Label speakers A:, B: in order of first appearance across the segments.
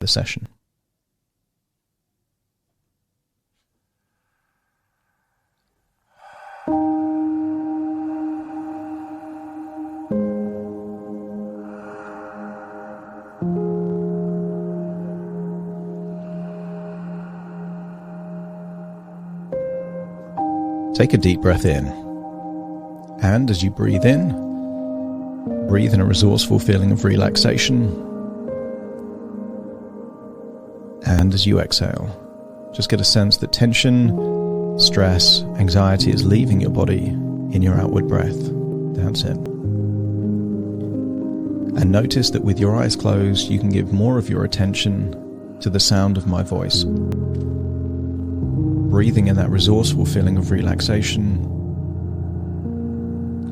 A: the session. Take a deep breath in, and as you breathe in a resourceful feeling of relaxation, and as you exhale, just get a sense that tension, stress, anxiety is leaving your body in your outward breath. That's it. And notice that with your eyes closed, you can give more of your attention to the sound of my voice. Breathing in that resourceful feeling of relaxation,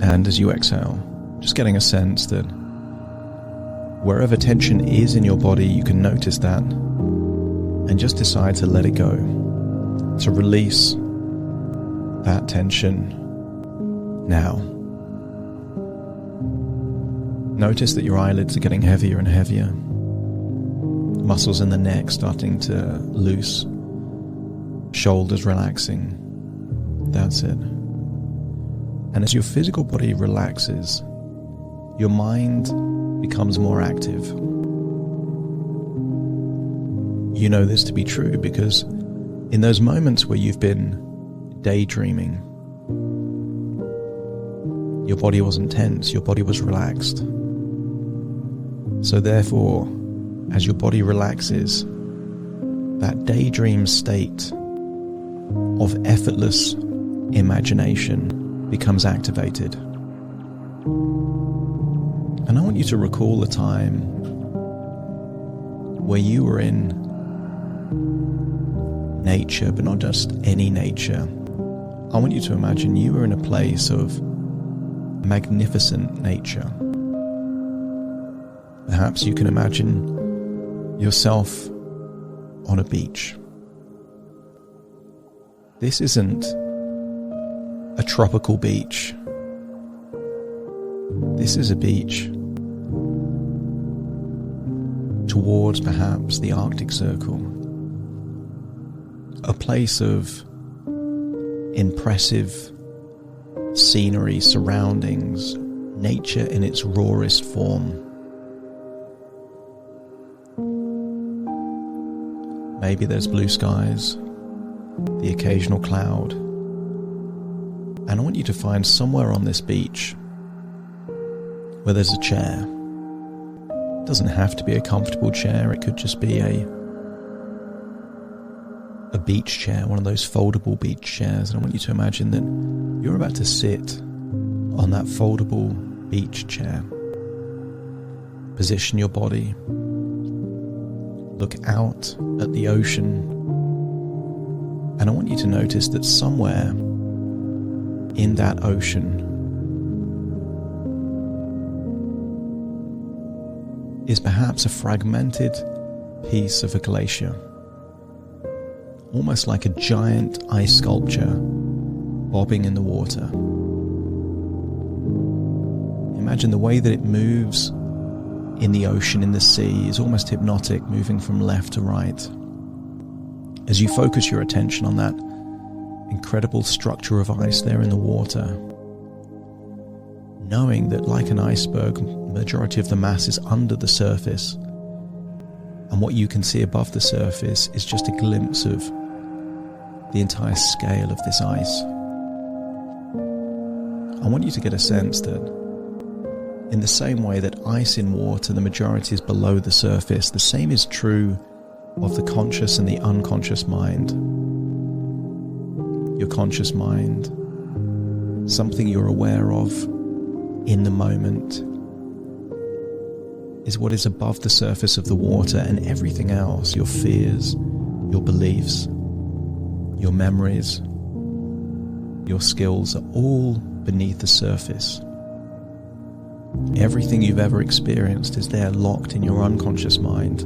A: and as you exhale, just getting a sense that wherever tension is in your body, you can notice that and just decide to let it go, to release that tension now. Notice that your eyelids are getting heavier and heavier, muscles in the neck starting to loose, shoulders relaxing. That's it. And as your physical body relaxes, your mind becomes more active. You know this to be true because in those moments where you've been daydreaming, your body wasn't tense, your body was relaxed. So therefore, as your body relaxes, that daydream state of effortless imagination becomes activated. And I want you to recall a time where you were in nature, but not just any nature. I want you to imagine you were in a place of magnificent nature. Perhaps you can imagine yourself on a beach. This isn't a tropical beach. This is a beach towards perhaps the Arctic Circle. A place of impressive scenery, surroundings, nature in its rawest form. Maybe there's blue skies, the occasional cloud. And I want you to find somewhere on this beach where there's a chair. It doesn't have to be a comfortable chair, it could just be a beach chair, one of those foldable beach chairs. And I want you to imagine that you're about to sit on that foldable beach chair. Position your body. Look out at the ocean. And I want you to notice that somewhere in that ocean is perhaps a fragmented piece of a glacier. Almost like a giant ice sculpture bobbing in the water. Imagine the way that it moves in the ocean, in the sea, is almost hypnotic, moving from left to right. As you focus your attention on that incredible structure of ice there in the water, knowing that like an iceberg, the majority of the mass is under the surface, and what you can see above the surface is just a glimpse of the entire scale of this ice. I want you to get a sense that in the same way that ice in water, the majority is below the surface, the same is true of the conscious and the unconscious mind. Your conscious mind, something you're aware of in the moment, is what is above the surface of the water, and everything else, your fears, your beliefs, your memories, your skills, are all beneath the surface. Everything you've ever experienced is there, locked in your unconscious mind.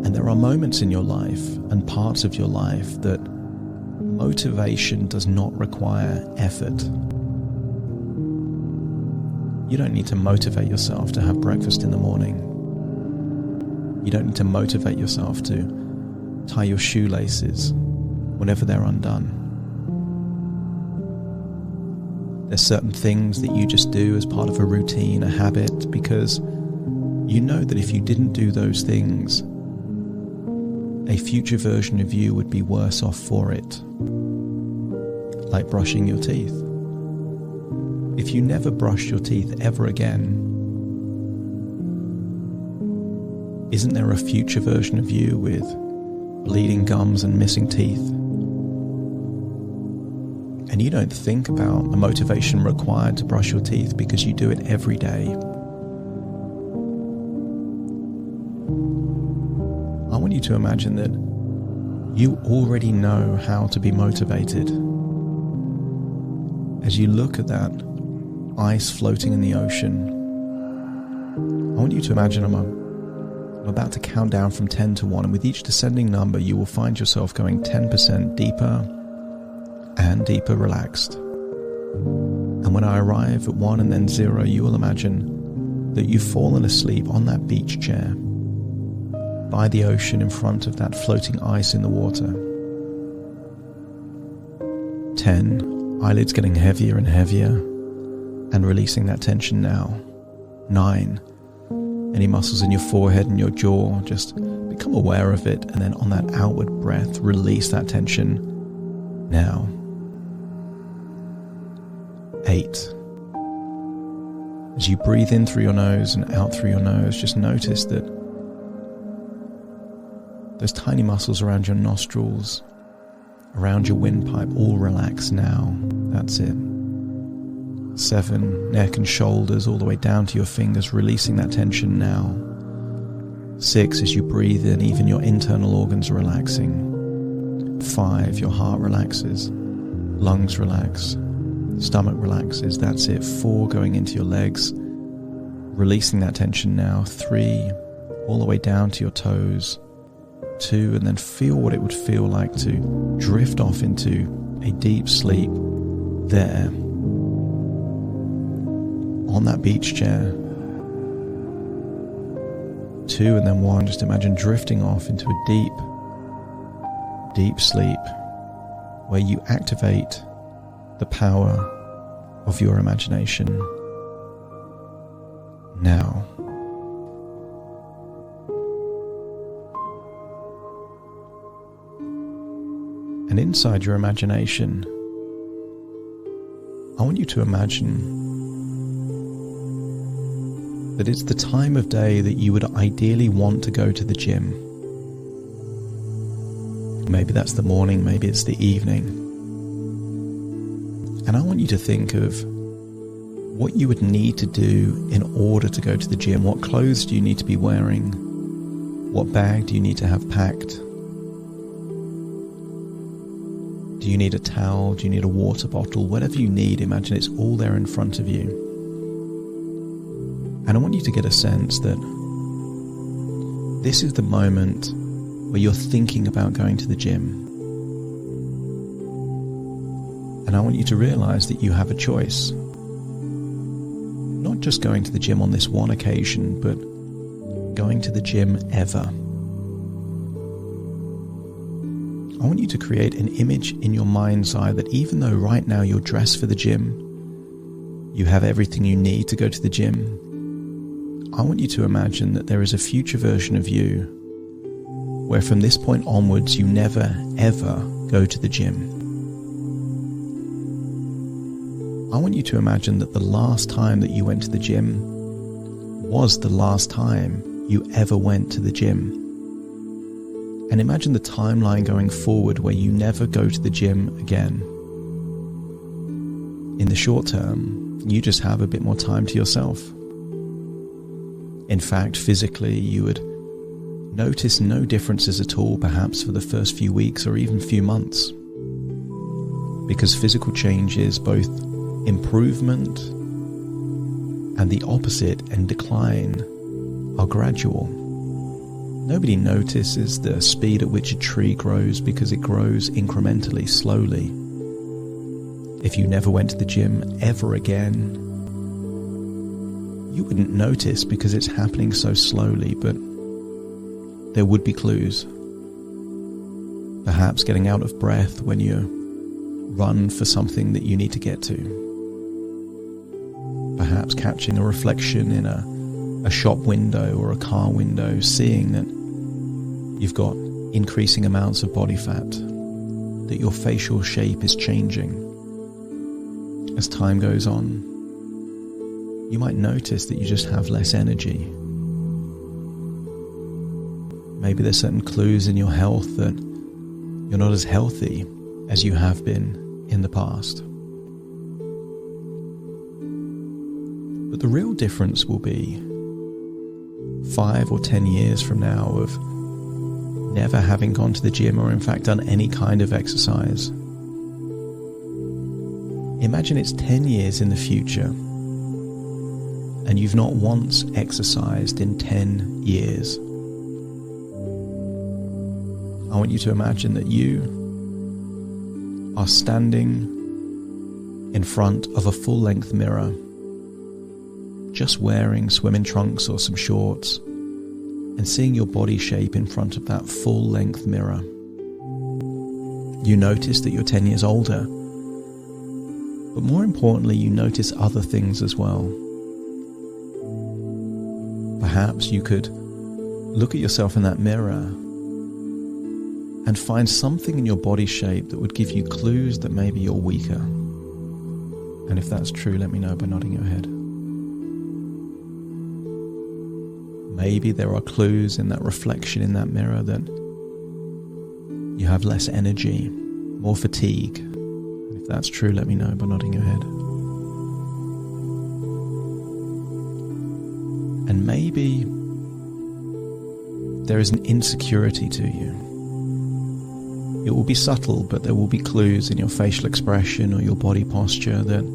A: And there are moments in your life and parts of your life that motivation does not require effort. You don't need to motivate yourself to have breakfast in the morning. You don't need to motivate yourself to tie your shoelaces whenever they're undone. There's certain things that you just do as part of a routine, a habit, because you know that if you didn't do those things, a future version of you would be worse off for it. Like brushing your teeth. If you never brush your teeth ever again, isn't there a future version of you with bleeding gums and missing teeth? And you don't think about the motivation required to brush your teeth because you do it every day. I want you to imagine that you already know how to be motivated. As you look at that ice floating in the ocean, I want you to imagine I'm about to count down from 10 to 1, and with each descending number you will find yourself going 10% deeper and deeper relaxed. And when I arrive at 1 and then 0, you will imagine that you've fallen asleep on that beach chair by the ocean in front of that floating ice in the water. 10, eyelids getting heavier and heavier and releasing that tension now. 9, any muscles in your forehead and your jaw, just become aware of it, and then on that outward breath, release that tension now. 8, as you breathe in through your nose and out through your nose, just notice that those tiny muscles around your nostrils, around your windpipe, all relax now. That's it. 7, neck and shoulders all the way down to your fingers, releasing that tension now. 6, as you breathe in, even your internal organs are relaxing. 5, your heart relaxes, lungs relax, stomach relaxes. That's it. 4, going into your legs, releasing that tension now. 3, all the way down to your toes. 2, and then feel what it would feel like to drift off into a deep sleep there on that beach chair. 2 and then 1, just imagine drifting off into a deep sleep where you activate the power of your imagination now. And inside your imagination, I want you to imagine that it's the time of day that you would ideally want to go to the gym. Maybe that's the morning, maybe it's the evening. And I want you to think of what you would need to do in order to go to the gym. What clothes do you need to be wearing? What bag do you need to have packed? Do you need a towel? Do you need a water bottle? Whatever you need, imagine it's all there in front of you. And I want you to get a sense that this is the moment where you're thinking about going to the gym. And I want you to realize that you have a choice. Not just going to the gym on this one occasion, but going to the gym ever. I want you to create an image in your mind's eye that even though right now you're dressed for the gym, you have everything you need to go to the gym, I want you to imagine that there is a future version of you where from this point onwards you never ever go to the gym. I want you to imagine that the last time that you went to the gym was the last time you ever went to the gym. And imagine the timeline going forward where you never go to the gym again. In the short term, you just have a bit more time to yourself. In fact, physically, you would notice no differences at all, perhaps for the first few weeks or even few months. Because physical change is both improvement and the opposite, and decline, are gradual. Nobody notices the speed at which a tree grows because it grows incrementally, slowly. If you never went to the gym ever again, you wouldn't notice because it's happening so slowly, but there would be clues. Perhaps getting out of breath when you run for something that you need to get to. Perhaps catching a reflection in a shop window or a car window, seeing that you've got increasing amounts of body fat, that your facial shape is changing. As time goes on, you might notice that you just have less energy. Maybe there's certain clues in your health that you're not as healthy as you have been in the past. But the real difference will be 5 or 10 years from now of never having gone to the gym or in fact done any kind of exercise. Imagine it's 10 years in the future and you've not once exercised in 10 years. I want you to imagine that you are standing in front of a full-length mirror, just wearing swimming trunks or some shorts, and seeing your body shape in front of that full-length mirror. You notice that you're 10 years older, but more importantly, you notice other things as well. Perhaps you could look at yourself in that mirror and find something in your body shape that would give you clues that maybe you're weaker. And if that's true, let me know by nodding your head. Maybe there are clues in that reflection in that mirror that you have less energy, more fatigue. And if that's true, let me know by nodding your head. And maybe there is an insecurity to you. It will be subtle, but there will be clues in your facial expression or your body posture that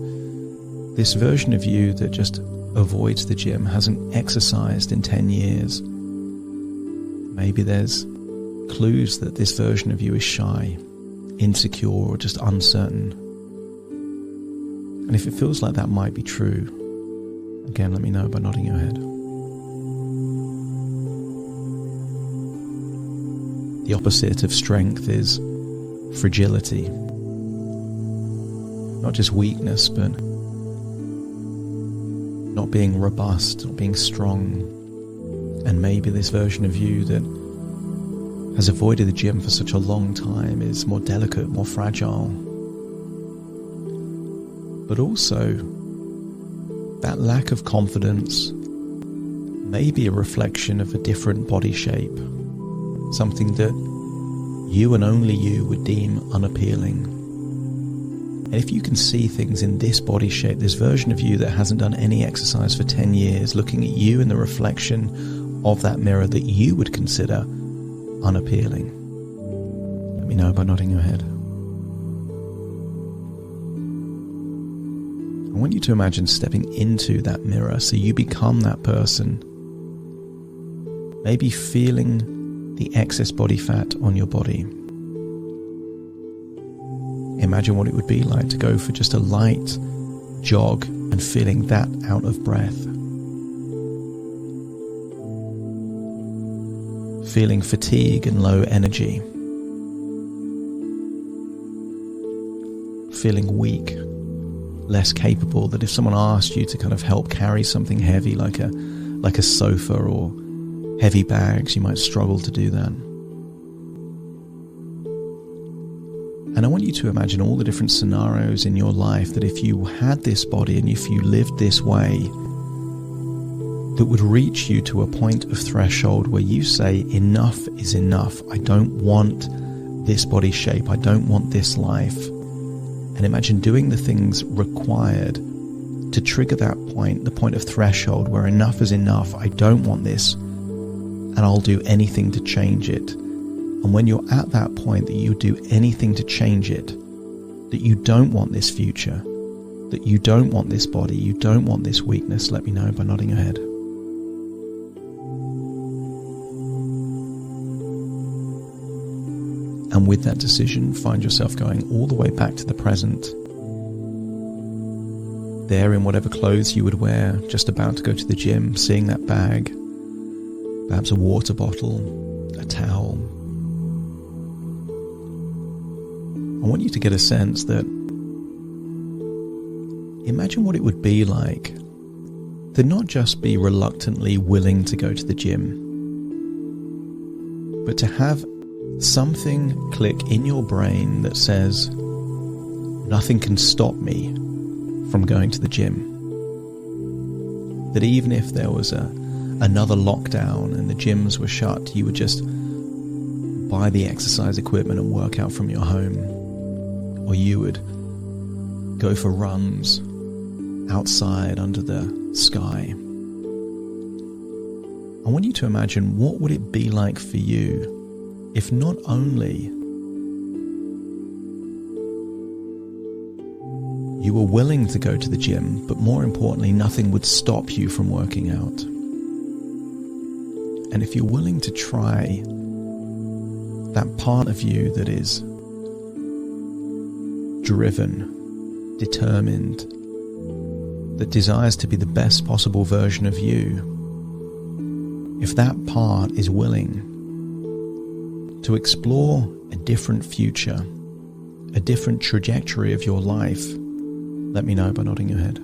A: this version of you that just avoids the gym, hasn't exercised in 10 years. Maybe there's clues that this version of you is shy, insecure, or just uncertain. And if it feels like that might be true, again, let me know by nodding your head. The opposite of strength is fragility. Not just weakness, but not being robust, not being strong. And maybe this version of you that has avoided the gym for such a long time is more delicate, more fragile. But also, that lack of confidence may be a reflection of a different body shape, something that you and only you would deem unappealing. And if you can see things in this body shape, this version of you that hasn't done any exercise for 10 years, looking at you in the reflection of that mirror that you would consider unappealing, let me know by nodding your head. I want you to imagine stepping into that mirror so you become that person. Maybe feeling the excess body fat on your body. Imagine what it would be like to go for just a light jog and feeling that out of breath. Feeling fatigue and low energy. Feeling weak, less capable, that if someone asked you to kind of help carry something heavy like a sofa or heavy bags, you might struggle to do that. And I want you to imagine all the different scenarios in your life that if you had this body and if you lived this way, that would reach you to a point of threshold where you say, enough is enough. I don't want this body shape. I don't want this life. And imagine doing the things required to trigger that point, the point of threshold where enough is enough. I don't want this, and I'll do anything to change it. And when you're at that point that you do anything to change it, that you don't want this future, that you don't want this body, you don't want this weakness, let me know by nodding your head. And with that decision, find yourself going all the way back to the present. There in whatever clothes you would wear, just about to go to the gym, seeing that bag, perhaps a water bottle, a towel. I want you to get a sense that imagine what it would be like to not just be reluctantly willing to go to the gym, but to have something click in your brain that says, nothing can stop me from going to the gym. That even if there was another lockdown and the gyms were shut, you would just buy the exercise equipment and work out from your home. Or you would go for runs outside under the sky. I want you to imagine, what would it be like for you if not only you were willing to go to the gym, but more importantly, nothing would stop you from working out. And if you're willing to try that part of you that is driven, determined, that desires to be the best possible version of you, if that part is willing to explore a different future, a different trajectory of your life, let me know by nodding your head.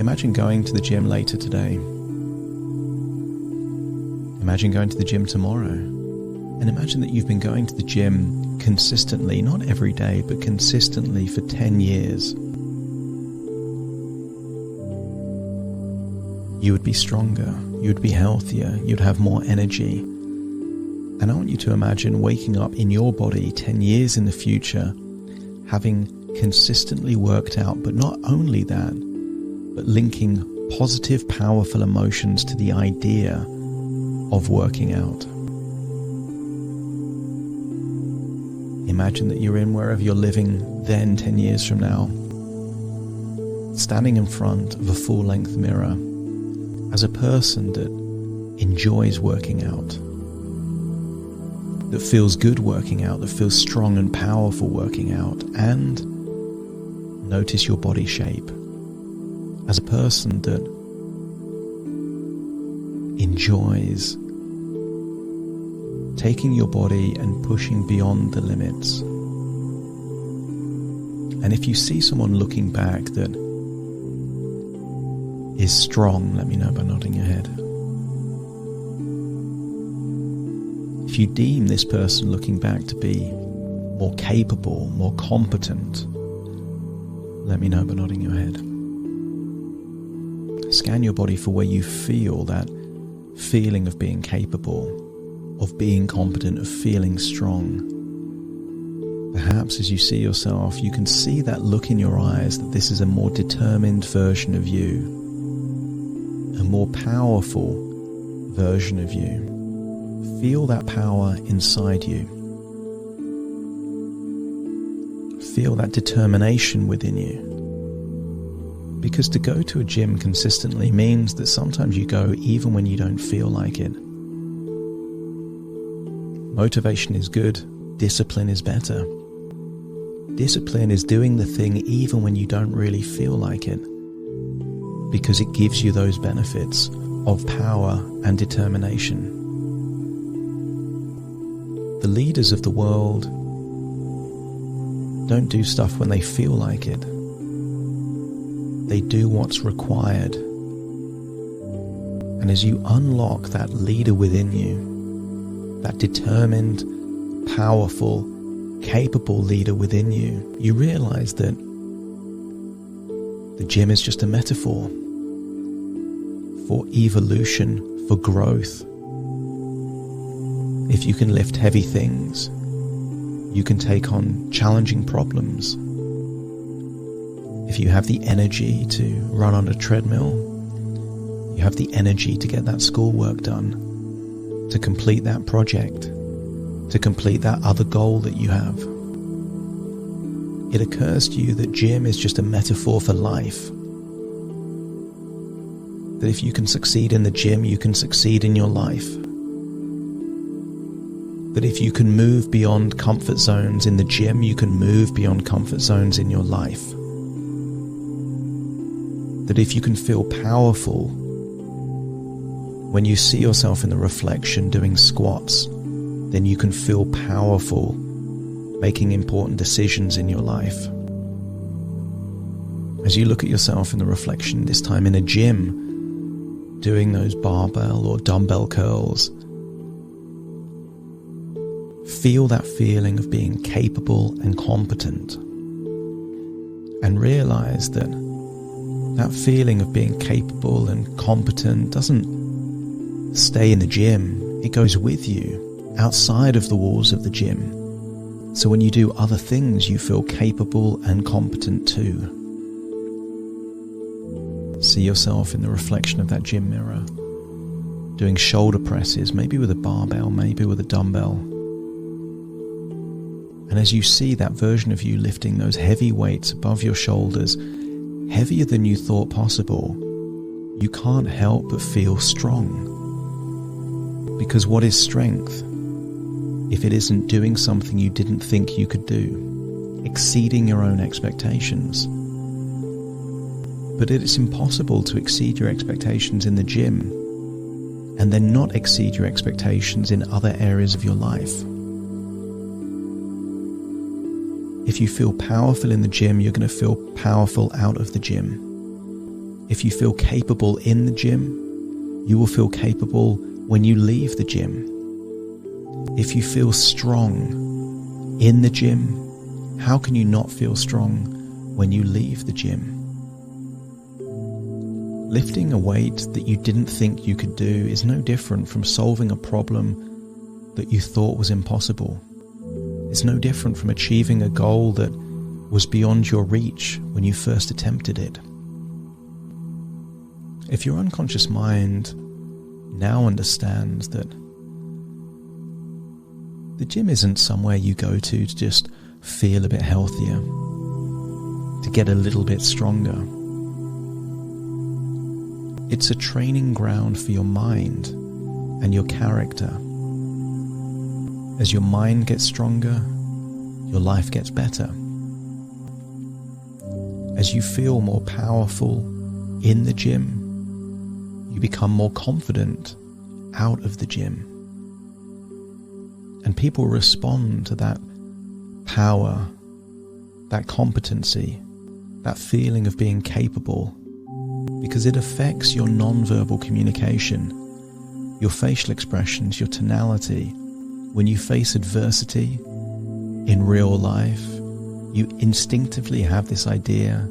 A: Imagine going to the gym later today. Imagine going to the gym tomorrow. And imagine that you've been going to the gym consistently, not every day, but consistently for 10 years. You would be stronger, you would be healthier, you'd have more energy. And I want you to imagine waking up in your body 10 years in the future, having consistently worked out, but not only that, but linking positive, powerful emotions to the idea of working out. Imagine that you're in wherever you're living then 10 years from now, standing in front of a full-length mirror as a person that enjoys working out, that feels good working out, that feels strong and powerful working out, and notice your body shape as a person that enjoys taking your body and pushing beyond the limits. And if you see someone looking back that is strong, let me know by nodding your head. If you deem this person looking back to be more capable, more competent, let me know by nodding your head. Scan your body for where you feel that feeling of being capable, of being competent, of feeling strong. Perhaps as you see yourself, you can see that look in your eyes that this is a more determined version of you, a more powerful version of you. Feel that power inside you. Feel that determination within you. Because to go to a gym consistently means that sometimes you go even when you don't feel like it. Motivation is good, discipline is better. Discipline is doing the thing even when you don't really feel like it, because it gives you those benefits of power and determination. The leaders of the world don't do stuff when they feel like it. They do what's required. And as you unlock that leader within you, that determined, powerful, capable leader within you, you realize that the gym is just a metaphor for evolution, for growth. If you can lift heavy things, you can take on challenging problems. If you have the energy to run on a treadmill, you have the energy to get that schoolwork done, to complete that project, to complete that other goal that you have. It occurs to you that gym is just a metaphor for life. That if you can succeed in the gym, you can succeed in your life. That if you can move beyond comfort zones in the gym, you can move beyond comfort zones in your life. That if you can feel powerful When you see yourself in the reflection doing squats, then you can feel powerful, making important decisions in your life. As you look at yourself in the reflection, this time in a gym, doing those barbell or dumbbell curls, feel that feeling of being capable and competent, and realize that that feeling of being capable and competent doesn't stay in the gym. It goes with you outside of the walls of the gym. So when you do other things, you feel capable and competent too. See yourself in the reflection of that gym mirror, doing shoulder presses, maybe with a barbell, maybe with a dumbbell. And as you see that version of you lifting those heavy weights above your shoulders, heavier than you thought possible, you can't help but feel strong. Because what is strength if it isn't doing something you didn't think you could do, exceeding your own expectations? But it is impossible to exceed your expectations in the gym and then not exceed your expectations in other areas of your life. If you feel powerful in the gym, you're going to feel powerful out of the gym. If you feel capable in the gym, you will feel capable when you leave the gym. If you feel strong in the gym, how can you not feel strong when you leave the gym? Lifting a weight that you didn't think you could do is no different from solving a problem that you thought was impossible. It's no different from achieving a goal that was beyond your reach when you first attempted it. If your unconscious mind now understands that the gym isn't somewhere you go to just feel a bit healthier, to get a little bit stronger. It's a training ground for your mind and your character. As your mind gets stronger, your life gets better. As you feel more powerful in the gym, you become more confident out of the gym. And people respond to that power, that competency, that feeling of being capable, because it affects your non-verbal communication, your facial expressions, your tonality. When you face adversity in real life, you instinctively have this idea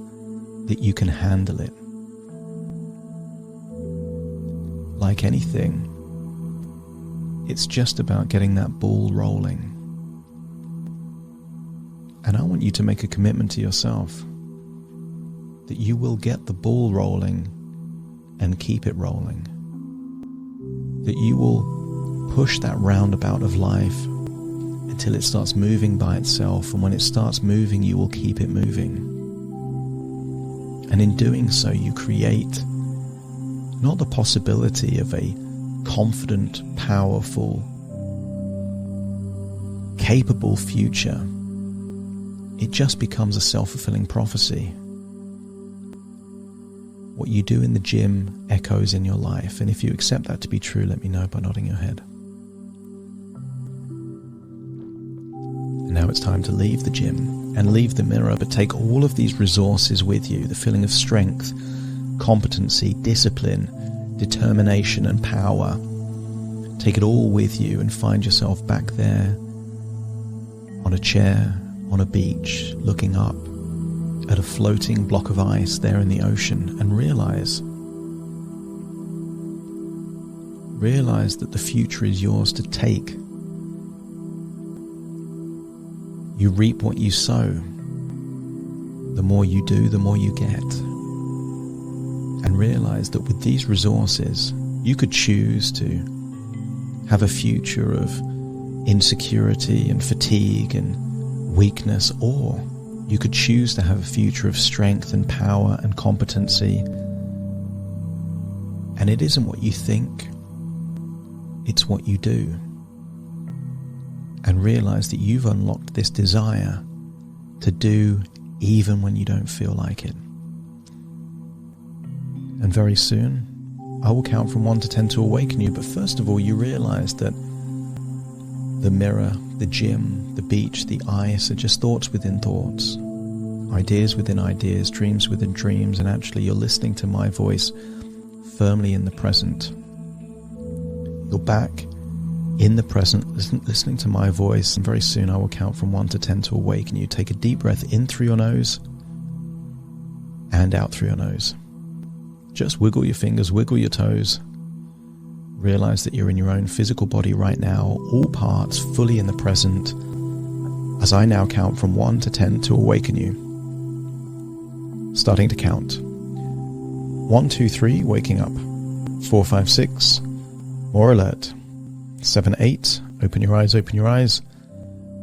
A: that you can handle it. Like anything, it's just about getting that ball rolling. And I want you to make a commitment to yourself that you will get the ball rolling and keep it rolling. That you will push that roundabout of life until it starts moving by itself, and when it starts moving, you will keep it moving. And in doing so, you create not the possibility of a confident, powerful, capable future. It just becomes a self-fulfilling prophecy. What you do in the gym echoes in your life, and if you accept that to be true, let me know by nodding your head. And now it's time to leave the gym and leave the mirror, but take all of these resources with you, the feeling of strength, competency, discipline, determination and power. Take it all with you and find yourself back there on a chair, on a beach, looking up at a floating block of ice there in the ocean, and realize that the future is yours to take. You reap what you sow. The more you do, the more you get. And realize that with these resources, you could choose to have a future of insecurity and fatigue and weakness, or you could choose to have a future of strength and power and competency. And it isn't what you think, it's what you do. And realize that you've unlocked this desire to do even when you don't feel like it. And very soon, I will count from 1 to 10 to awaken you. But first of all, you realize that the mirror, the gym, the beach, the ice are just thoughts within thoughts, ideas within ideas, dreams within dreams, and actually you're listening to my voice firmly in the present. You're back in the present, listening to my voice, and very soon I will count from 1 to 10 to awaken you. Take a deep breath in through your nose and out through your nose. Just wiggle your fingers, wiggle your toes. Realize that you're in your own physical body right now, all parts fully in the present, as I now count from 1 to 10 to awaken you. Starting to count. 1, 2, 3, waking up. 4, 5, 6, more alert. 7, 8, open your eyes, open your eyes.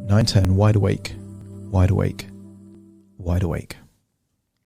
A: 9, 10, wide awake, wide awake, wide awake.